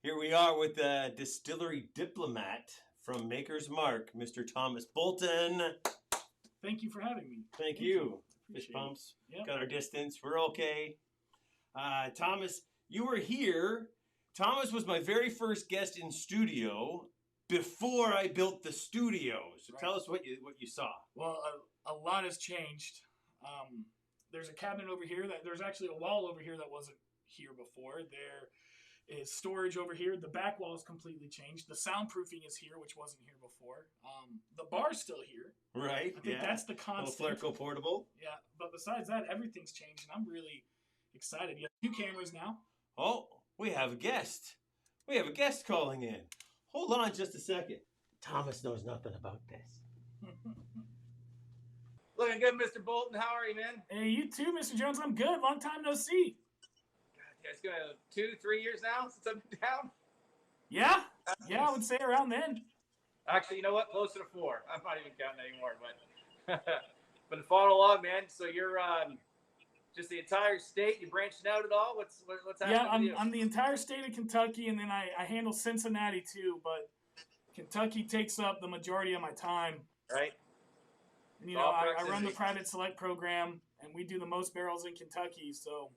Here we are with the Distillery Diplomat from Maker's Mark, Mr. Thomas Bolton. Thank you for having me. Thank you. Fish Appreciate pumps. Yep. Got our distance. We're okay. Thomas, you were here. Thomas was my very first guest in studio before I built the studio. So tell us what you saw. Well, a lot has changed. There's a cabinet over here. There's actually a wall over here that wasn't here before. There is storage over here. The back wall is completely changed. The soundproofing is here, which wasn't here before. The bar's still here. Right. I think that's the constant. Little Flerco portable. Yeah, but besides that, everything's changed, and I'm really excited. You have 2 cameras now. Oh, we have a guest. We have a guest calling in. Hold on just a second. Thomas knows nothing about this. Looking good, Mr. Bolton. How are you, man? Hey, you too, Mr. Jones. I'm good. Long time no see. God, yeah, it's going to 2-3 years now since I've been down. Yeah, I would say around then. Actually, you know what? Closer to 4. I'm not even counting anymore, but been following along, man. So you're just the entire state. You branching out at all? What's happening? Yeah, with you? I'm the entire state of Kentucky, and then I handle Cincinnati too. But Kentucky takes up the majority of my time. Right. And, you know, I run the private select program, and we do the most barrels in Kentucky. So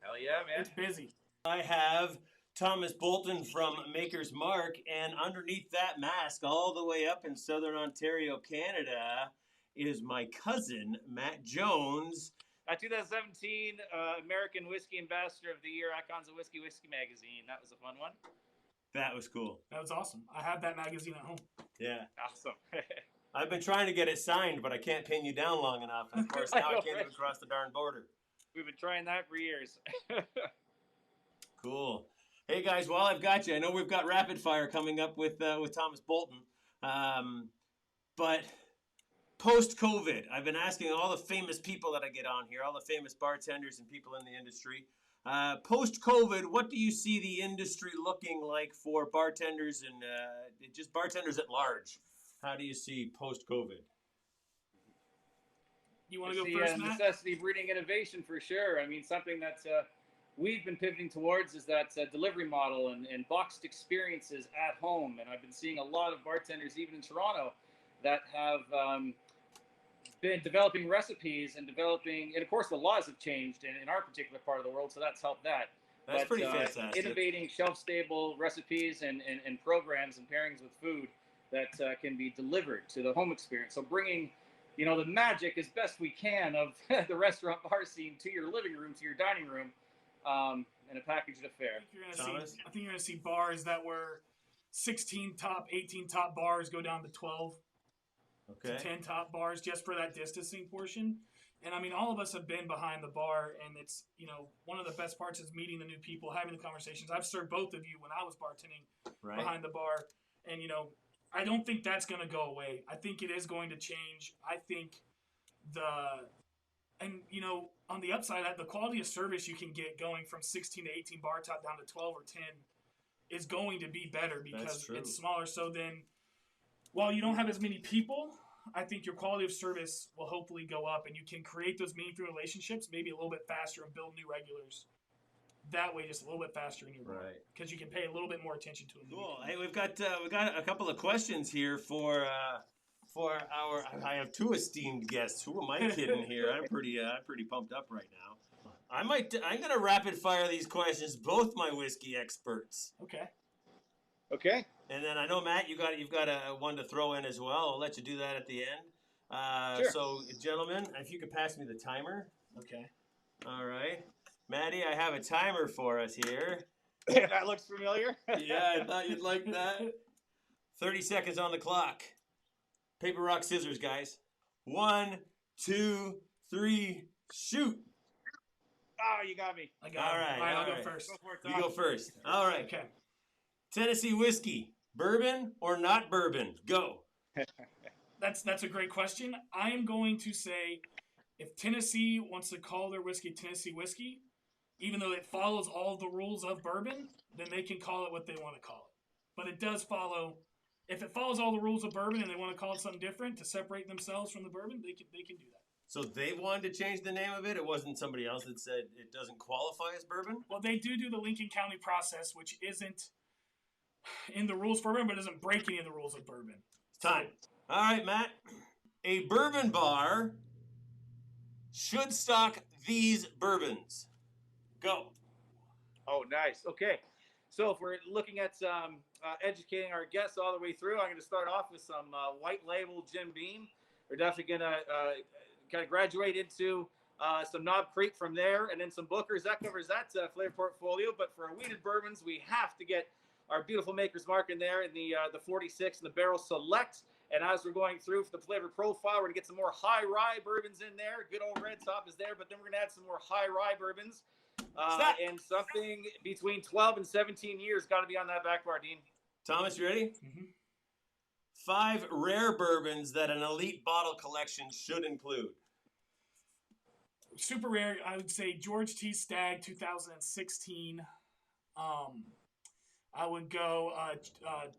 Hell yeah, man. it's busy. I have Thomas Bolton from Maker's Mark, and underneath that mask, all the way up in southern Ontario, Canada, is my cousin, Matt Jones. 2017 American Whiskey Ambassador of the Year, Icons of Whiskey Magazine. That was a fun one. That was cool. That was awesome. I have that magazine at home. Yeah. Awesome. I've been trying to get it signed, but I can't pin you down long enough. And of course, now I can't even cross the darn border. We've been trying that for years. Cool. Hey, guys, while I've got you, I know we've got rapid fire coming up with Thomas Bolton. But post-COVID, I've been asking all the famous people that I get on here, all the famous bartenders and people in the industry, post-COVID, what do you see the industry looking like for bartenders and just bartenders at large? How do you see post-COVID? You want to go first, Matt? Necessity breeding innovation for sure. I mean, something that we've been pivoting towards is that delivery model and boxed experiences at home. And I've been seeing a lot of bartenders, even in Toronto, that have been developing recipes and of course the laws have changed in our particular part of the world, so that's helped that. That's pretty fantastic. Innovating shelf-stable recipes and programs and pairings with food that can be delivered to the home experience. So bringing, the magic as best we can of the restaurant bar scene to your living room, to your dining room, in a packaged affair. I think you're going to see bars that were 16 top, 18 top bars go down to 12 to 10 top bars just for that distancing portion. And I mean, all of us have been behind the bar, and it's, one of the best parts is meeting the new people, having the conversations. I've served both of you when I was bartending behind the bar, and, I don't think that's going to go away. I think it is going to change. I think on the upside, the quality of service you can get going from 16 to 18 bar top down to 12 or 10 is going to be better because it's smaller. So then, while you don't have as many people, I think your quality of service will hopefully go up, and you can create those meaningful relationships maybe a little bit faster and build new regulars that way, just a little bit faster in your bar, because you can pay a little bit more attention to them. Cool. Hey, we've got a couple of questions here for our. I have 2 esteemed guests. Who am I kidding here? I'm pretty pumped up right now. I'm gonna rapid fire these questions. Both my whiskey experts. Okay. And then I know, Matt, you've got a one to throw in as well. I'll let you do that at the end. Sure. So, gentlemen, if you could pass me the timer. Okay. All right. Maddie, I have a timer for us here. That looks familiar. Yeah, I thought you'd like that. 30 seconds on the clock. Paper, rock, scissors, guys. 1, 2, 3, shoot. Oh, you got me. I got it. All right, I'll go first. Go for it, You go first. All right. Okay. Tennessee whiskey, bourbon or not bourbon? Go. That's a great question. I am going to say, if Tennessee wants to call their whiskey Tennessee whiskey, even though it follows all the rules of bourbon, then they can call it what they want to call it. But it does follow. If it follows all the rules of bourbon and they want to call it something different to separate themselves from the bourbon, they can do that. So they wanted to change the name of it? It wasn't somebody else that said it doesn't qualify as bourbon? Well, they do the Lincoln County process, which isn't in the rules for bourbon, but doesn't break any of the rules of bourbon. It's time. All right, Matt. A bourbon bar should stock these bourbons. Go. Oh, nice. Okay. So if we're looking at educating our guests all the way through, I'm going to start off with some white label Jim Beam. We're definitely going to kind of graduate into some Knob Creek from there, and then some Booker's. That covers that flavor portfolio. But for our wheated bourbons, we have to get our beautiful Maker's Mark in there in the 46 and the Barrel Select. And as we're going through for the flavor profile, we're going to get some more high rye bourbons in there. Good old Red Top is there, but then we're going to add some more high rye bourbons. And something between 12 and 17 years got to be on that back bar, Dean. Thomas, you ready? Mm-hmm. 5 rare bourbons that an elite bottle collection should include. Super rare, I would say George T. Stagg, 2016. I would go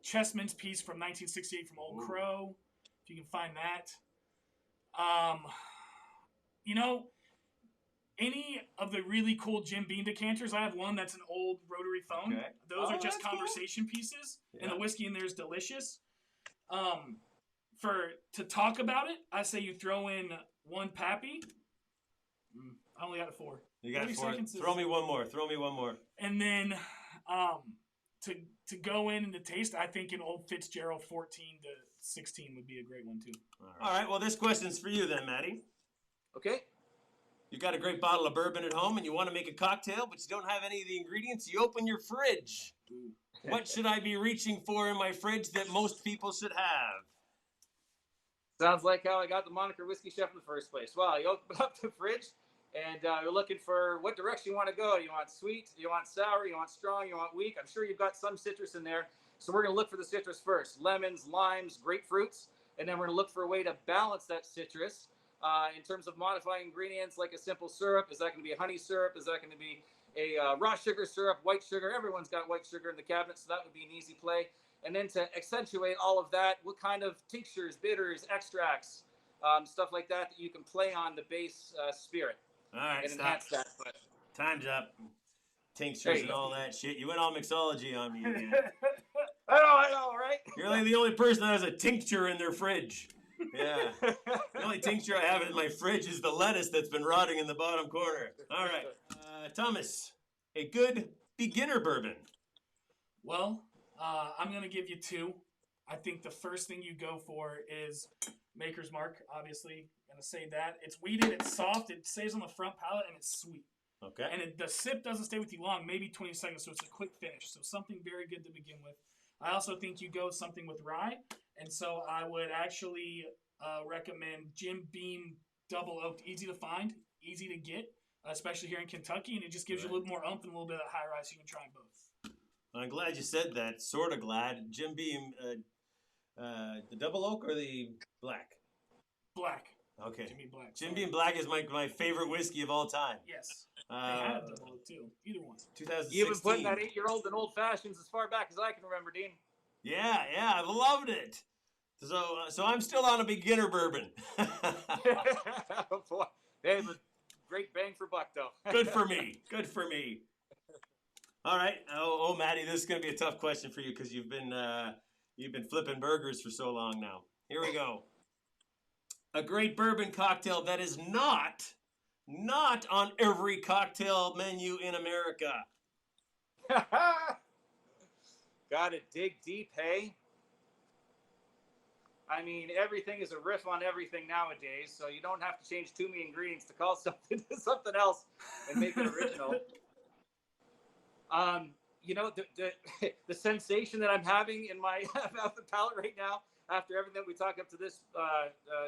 Chessman's Piece from 1968 from Old Crow, if you can find that. Any of the really cool Jim Beam decanters, I have one that's an old rotary phone. Okay. Those are just conversation pieces, and the whiskey in there is delicious. To talk about it, I say you throw in one Pappy. I only got a 4. You got 4. Throw me one more. And then to go in and to taste, I think an Old Fitzgerald 14 to 16 would be a great one too. All right. Well, this question's for you then, Matty. Okay. You got a great bottle of bourbon at home and you want to make a cocktail, but you don't have any of the ingredients. You open your fridge. What should I be reaching for in my fridge that most people should have? Sounds like how I got the moniker Whiskey Chef in the first place. Well, you open up the fridge and you're looking for what direction you want to go. You want sweet, you want sour, you want strong, you want weak. I'm sure you've got some citrus in there. So we're going to look for the citrus first. Lemons, limes, grapefruits. And then we're going to look for a way to balance that citrus. In terms of modifying ingredients like a simple syrup, is that going to be a honey syrup? Is that going to be a raw sugar syrup, white sugar? Everyone's got white sugar in the cabinet, so that would be an easy play. And then to accentuate all of that, what kind of tinctures, bitters, extracts, stuff like that you can play on the base spirit. All right, and enhance that. But time's up. Tinctures and all that shit. You went all mixology on me again. I know, right? You're like the only person that has a tincture in their fridge. Yeah. The only tincture I have in my fridge is the lettuce that's been rotting in the bottom corner. All right. Thomas, a good beginner bourbon. Well, I'm going to give you 2. I think the first thing you go for is Maker's Mark, obviously. I'm going to say that. It's wheated, it's soft, it stays on the front palate, and it's sweet. Okay. And the sip doesn't stay with you long, maybe 20 seconds, so it's a quick finish. So something very good to begin with. I also think you go something with rye, and so I would actually recommend Jim Beam Double Oaked. Easy to find, easy to get, especially here in Kentucky, and it just gives you a little more oomph and a little bit of high rise, so you can try them both. I'm glad you said that. Sort of glad. Jim Beam, the Double Oak or the Black? Black. Okay. Jim Beam Black. Jim Beam Black is my favorite whiskey of all time. Yes. They had a Double Oak too. Either one. 2016. You've been putting that 8-year-old in old fashions as far back as I can remember, Dean. Yeah, I've loved it. So I'm still on a beginner bourbon. Oh, boy. They have a great bang for buck, though. Good for me. All right. Oh, Maddie, this is going to be a tough question for you because you've been flipping burgers for so long now. Here we go. A great bourbon cocktail that is not on every cocktail menu in America. Gotta dig deep, hey? I mean, everything is a riff on everything nowadays, so you don't have to change too many ingredients to call something something else and make it original. The sensation that I'm having in my mouth and palate right now, after everything that we talk up to this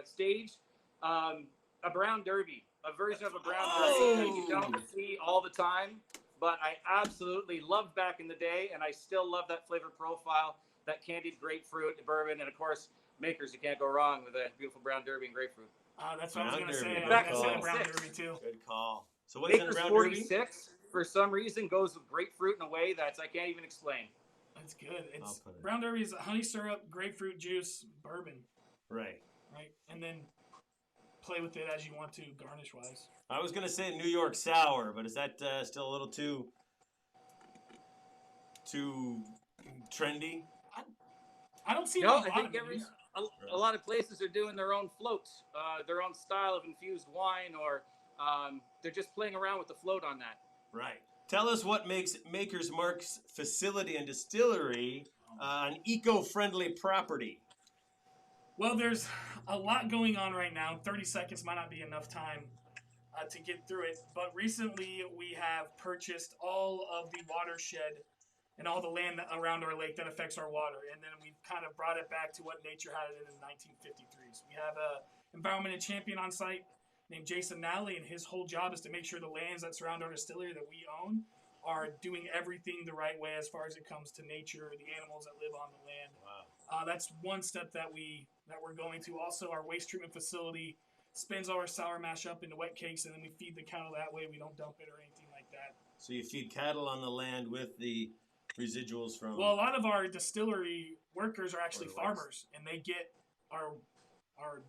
stage, a brown derby, a version of a brown derby that you don't see all the time, but I absolutely loved back in the day, and I still love that flavor profile, that candied grapefruit, bourbon, and of course, Makers, you can't go wrong with a beautiful brown derby and grapefruit. That's what I was going to say. I Back was going to say brown derby too. Good call. So what's in a brown 46, derby? for some reason, goes with grapefruit in a way that I can't even explain. That's good. It's brown derby is honey syrup, grapefruit juice, bourbon. Right. And then play with it as you want to, garnish-wise. I was going to say New York Sour, but is that still a little too trendy? I don't see No, a I think a lot of places are doing their own floats, their own style of infused wine, or they're just playing around with the float on that. Right. Tell us what makes Maker's Mark's facility and distillery an eco-friendly property. Well, there's a lot going on right now. 30 seconds might not be enough time to get through it. But recently, we have purchased all of the watershed and all the land around our lake that affects our water. And then we've kind of brought it back to what nature had it in the 1953s. We have an environmental champion on site named Jason Nally, and his whole job is to make sure the lands that surround our distillery that we own are doing everything the right way as far as it comes to nature, the animals that live on the land. Wow. That's one step that we're going to. Also, our waste treatment facility spins all our sour mash up into wet cakes, and then we feed the cattle that way. We don't dump it or anything like that. So you feed cattle on the land with the residuals from... Well, a lot of our distillery workers are actually farmers, and they get our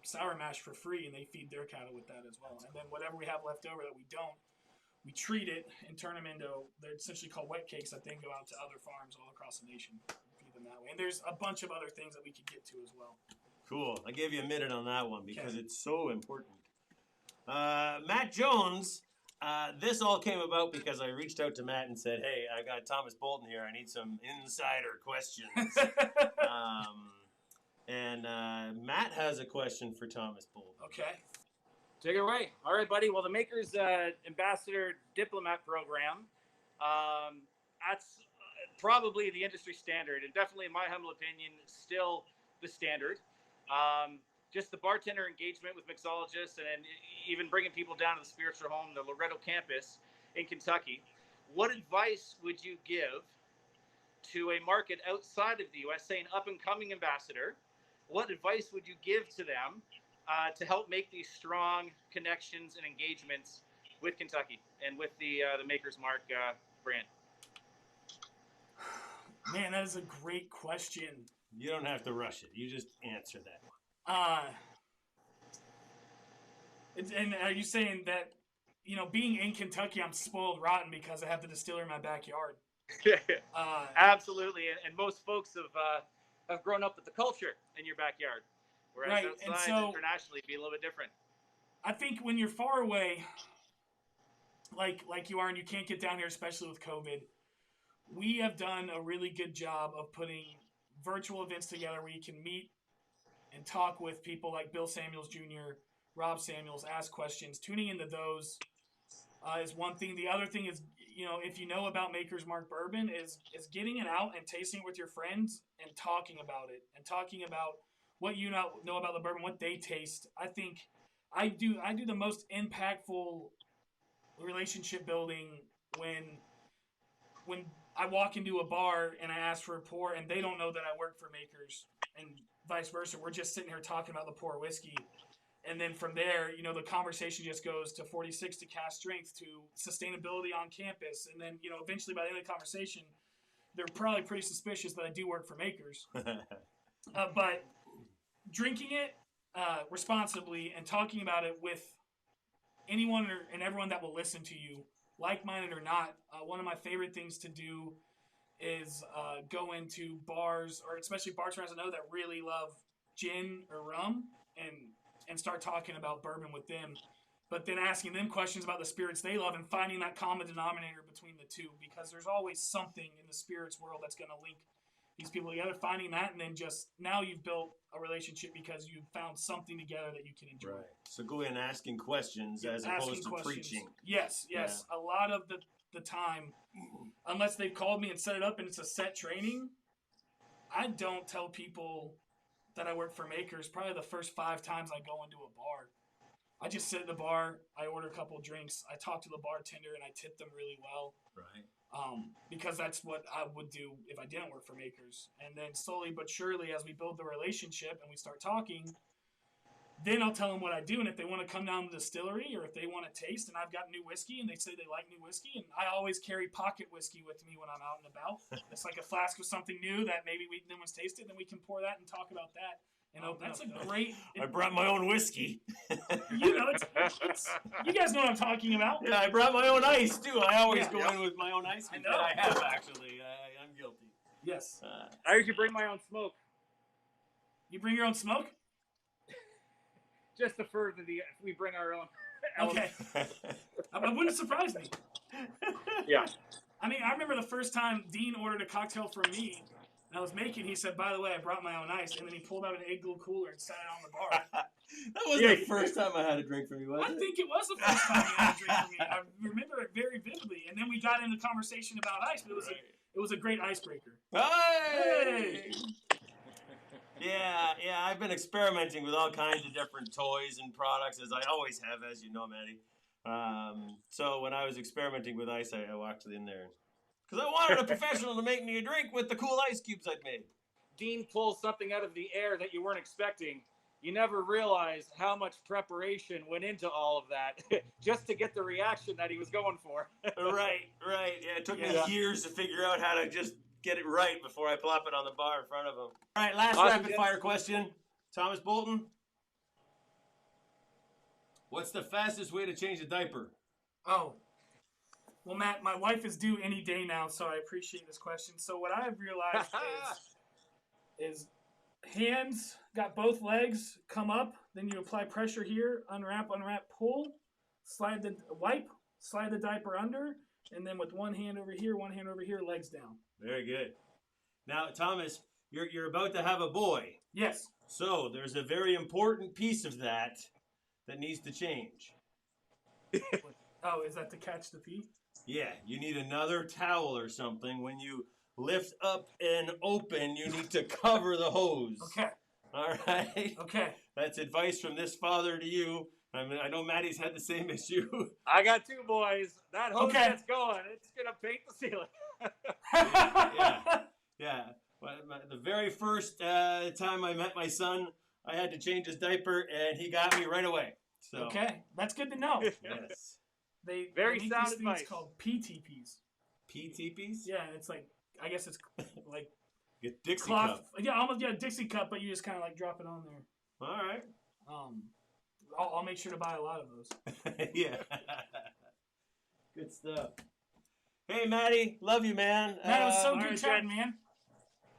sour mash for free, and they feed their cattle with that as well. And then whatever we have left over that we don't, we treat it and turn them into, they're essentially called wet cakes that then go out to other farms all across the nation and feed them that way. And there's a bunch of other things that we could get to as well. Cool. I gave you a minute on that one because it's so important. Matt Jones, this all came about because I reached out to Matt and said, hey, I got Thomas Bolton here. I need some insider questions. And Matt has a question for Thomas Bolton. Okay. Take it away. All right, buddy. Well, the Maker's Ambassador Diplomat program, that's probably the industry standard, and definitely, in my humble opinion, still the standard. Just the bartender engagement with mixologists and even bringing people down to the spiritual home, the Loretto campus in Kentucky. What advice would you give to a market outside of the U.S., say an up-and-coming ambassador? What advice would you give to them to help make these strong connections and engagements with Kentucky and with the Maker's Mark brand? Man, that is a great question. You don't have to rush it. You just answer that one. And are you saying that, being in Kentucky, I'm spoiled rotten because I have the distillery in my backyard? Absolutely. And most folks have grown up with the culture in your backyard. Whereas right. outside, And so, internationally, it'd be a little bit different. I think when you're far away, like you are, and you can't get down here, especially with COVID, we have done a really good job of putting virtual events together where you can meet and talk with people like Bill Samuels Jr., Rob Samuels, ask questions. Tuning into those is one thing. The other thing is, if you know about Maker's Mark Bourbon, is getting it out and tasting it with your friends and talking about it and talking about what you know about the bourbon, what they taste. I think I do the most impactful relationship building when I walk into a bar and I ask for a pour and they don't know that I work for Maker's, and vice versa. We're just sitting here talking about the pour whiskey. And then from there, the conversation just goes to 46 to cast strength to sustainability on campus. And then, eventually by the end of the conversation, they're probably pretty suspicious that I do work for Maker's. But drinking it responsibly and talking about it with anyone and everyone that will listen to you, like-minded or not, one of my favorite things to do is go into bars, or especially bartenders I know that really love gin or rum, and start talking about bourbon with them, but then asking them questions about the spirits they love and finding that common denominator between the two, because there's always something in the spirits world that's going to link these people together, finding that, and then just now you've built a relationship because you've found something together that you can enjoy. Right. So go in asking questions as opposed to preaching. Yes. Yeah. A lot of the time, unless they've called me and set it up and it's a set training, I don't tell people that I work for Maker's probably the first 5 times I go into a bar. I just sit at the bar, I order a couple of drinks, I talk to the bartender, and I tip them really well. Right. Because that's what I would do if I didn't work for Maker's. And then slowly but surely, as we build the relationship and we start talking, then I'll tell them what I do. And if they want to come down to the distillery, or if they want to taste, and I've got new whiskey and they say they like new whiskey, and I always carry pocket whiskey with me when I'm out and about. It's like a flask of something new that maybe no one's tasted, then we can pour that and talk about that. And that's a great... I brought my own whiskey. It's you guys know what I'm talking about. Yeah, I brought my own ice, too. I always go in with my own ice. I know. I have, actually. I'm guilty. Yes. I usually bring my own smoke. You bring your own smoke? Just to further we bring our own. Okay. It wouldn't surprise me. Yeah. I mean, I remember the first time Dean ordered a cocktail from me, and I was making. He said, "By the way, I brought my own ice," and then he pulled out an Igloo cooler and set it on the bar. That wasn't the first time I had a drink from you, was it? I think it was the first time you had a drink from me. I remember it very vividly, and then we got into conversation about ice. But it was a great icebreaker. Hey! Yeah, I've been experimenting with all kinds of different toys and products, as I always have, as you know, Maddie. So when I was experimenting with ice, I walked in there. Because I wanted a professional to make me a drink with the cool ice cubes I'd made. Dean pulls something out of the air that you weren't expecting. You never realize how much preparation went into all of that just to get the reaction that he was going for. Right. Yeah, it took me years to figure out how to just get it right before I plop it on the bar in front of him. All right, last rapid fire question. Thomas Bolton. What's the fastest way to change a diaper? Oh. Well, Matt, my wife is due any day now, so I appreciate this question. So what I've realized is hands, got both legs, come up, then you apply pressure here, unwrap, pull, slide the diaper under, and then with one hand over here, legs down. Very good. Now, Thomas, you're about to have a boy. Yes. So there's a very important piece of that needs to change. Oh, is that to catch the pee? Yeah, you need another towel or something. When you lift up and open, you need to cover the hose. Okay. All right? Okay. That's advice from this father to you. I mean, I know Maddie's had the same issue. I got two boys. That hose gets going. It's going to paint the ceiling. Yeah. The very first time I met my son, I had to change his diaper, and he got me right away. So. Okay. That's good to know. Yes. They very make sound these advice. Things called PTPs. PTPs? Yeah, it's like, I guess it's like a Dixie cup. Yeah, almost Dixie cup, but you just kind of like drop it on there. All right. I'll make sure to buy a lot of those. Yeah. Good stuff. Hey, Maddie, love you, man. Matt, it was so good chatting, man.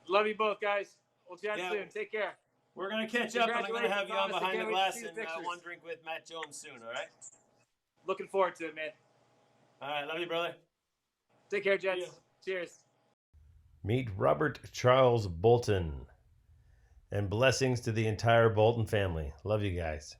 Love you both, guys. We'll chat soon. Take care. We're going to catch up, and I'm going to have you on Behind the Glass and one drink with Matt Jones soon, all right? Looking forward to it, man. All right, love you, brother. Take care, gents. Cheers. Meet Robert Charles Bolton. And blessings to the entire Bolton family. Love you guys.